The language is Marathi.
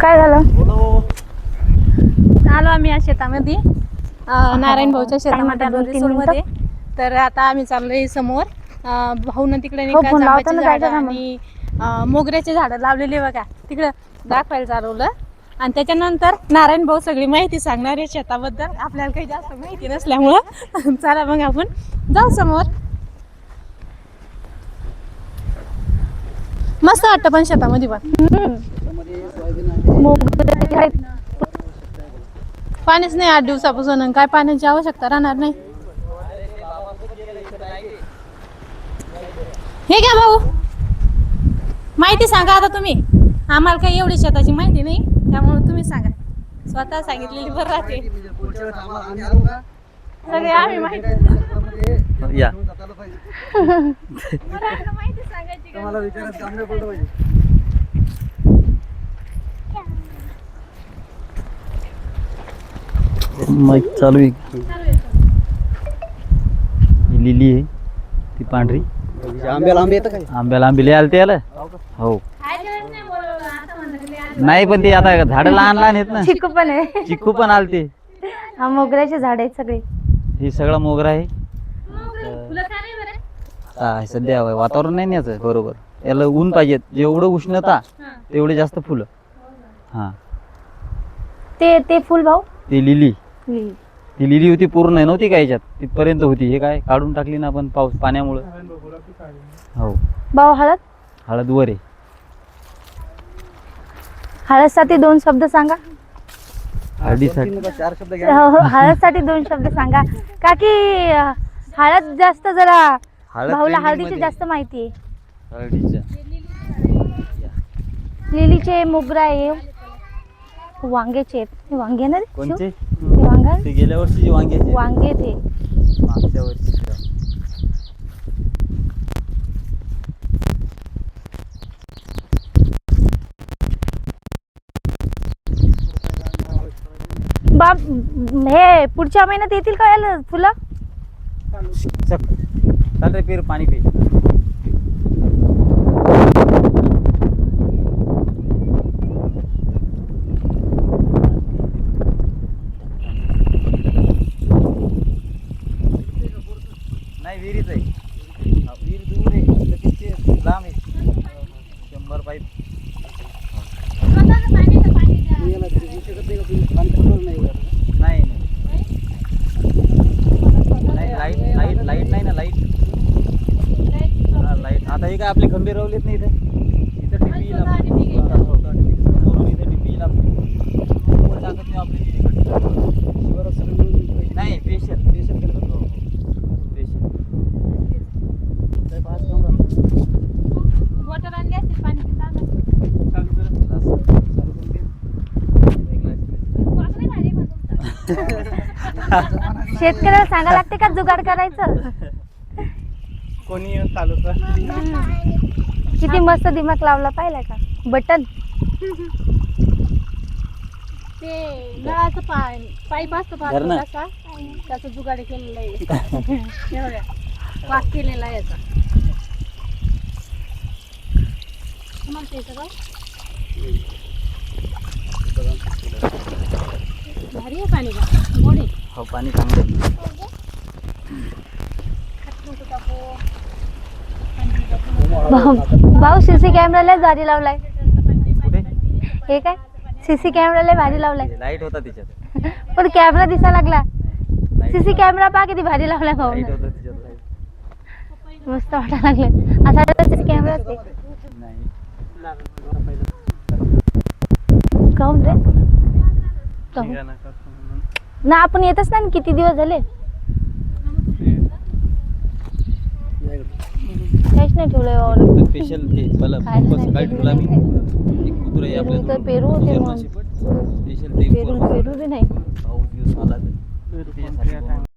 काय झालं? आलो आम्ही या शेतामध्ये नारायण भाऊच्या शेतामध्ये मध्ये. तर आता आम्ही चाललोय समोर भाऊ न तिकडे नाही का जांभळाची झाडं आणि मोगऱ्याचे झाडं लावलेले बघा तिकडं दाखवायला चालवलं. आणि त्याच्यानंतर नारायण भाऊ सगळी माहिती सांगणार आहे शेताबद्दल. आपल्याला काही जास्त माहिती नसल्यामुळं चला मग आपण जाऊ समोर. मस्त वाटतं पण शेतामध्ये पण पाणीच नाही 8 दिवसापासून. काय पाण्याची आवश्यकता राहणार नाही. हे घ्या भाऊ, माहिती सांगा आता तुम्ही. आम्हाला काही एवढी शेताची माहिती नाही, त्यामुळे तुम्ही सांगा. स्वतः सांगितलेली बरं राहते. सगळे आम्ही माहिती या माहिती सांगायची माईक चालू आहे. ही लिली आहे ती पांढरी. आंब्याला आंबे येतं काय? आंब्याला आंबे आले ते आलं. हो नाही पण ते आता झाडं लहान लहान आहेत ना. चिकू पण आहे. चिक्कू पण आलते. हा मोगऱ्याचे झाड आहेत सगळे. हे सगळं मोगरा आहे. आता सध्या वातावरण नाही याचं बरोबर. याला ऊन पाहिजे. जेवढं उष्णता तेवढे जास्त फुलं. हा ते फुल भाऊ ती लिली. ती लिली होती पूर्ण नव्हती का याच्यात तिथपर्यंत होती. हे काय काढून टाकली ना आपण पाण्यामुळे. हो भाऊ हळद. हळद वर आहे. हळदसाठी 2 शब्द सांगा. हळदीसाठी 4 शब्द घ्या. हळदसाठी 2 शब्द सांगा. का की हळद जास्त जरा भाऊला हळदीची जास्त माहिती आहे. हळदीच्या लिलीचे मोगरा आहे. वांग्याचे आहेत. वांगे ना रे? कोणचे? ते वांगा ते गेल्या वर्षीचे वांगे. वांगे ते मागच्या वर्षी. बाप हे पुढच्या महिन्यात येतील का याला फुलं? चल रे पीर पाणी पी. नाही विहिरीच आहे. विहीर दूर आहे. लगेच लांब आहे. 100 पाईप. नाही लाईट नाही ना. लाईट आता हे काय आपले खंबे रवलेत नाही इथं. इथं टिपी समोरून इथं टिपी टाकत नाही आपली नाही. स्पेशल वॉटर आणले असतील पाणी शेतकऱ्याला सांगा लागते का जुगाड करायचं. कोणी चालू कर. किती मस्त दिमाग लावला पाहिला का. बटन ते नळाचं पाईप असतं पाहता त्याचं जुगाड केलेलं आहे. वाक केलेला आहे याचा. तुम्हाला ते सगळं भारी आहे पाणी का गोडे. हो पाणी चांगलं. भाऊ सीसी कॅमेराला भारी लावलाय. कुठे? हे काय सीसी कॅमेराला भारी लावलाय. लाईट होता त्याच्यात. पण कॅमेरा दिसायला लागला. सीसी कॅमेरा पहा किती भारी लावलाय भाऊ. लाईट होता त्याच्यात. मस्त वाटायला लागलं. असा सीसी कॅमेरा नाही काऊन रे ना आपण येतच ना. किती दिवस झाले काहीच नाही ठेवलंय. स्पेशल ते मला सकाळी ठेवला मी. एक कुत्र आहे आपल्या पेरू होते मग. स्पेशल ते पेरू बी नाही. पाऊस दिवस आला तर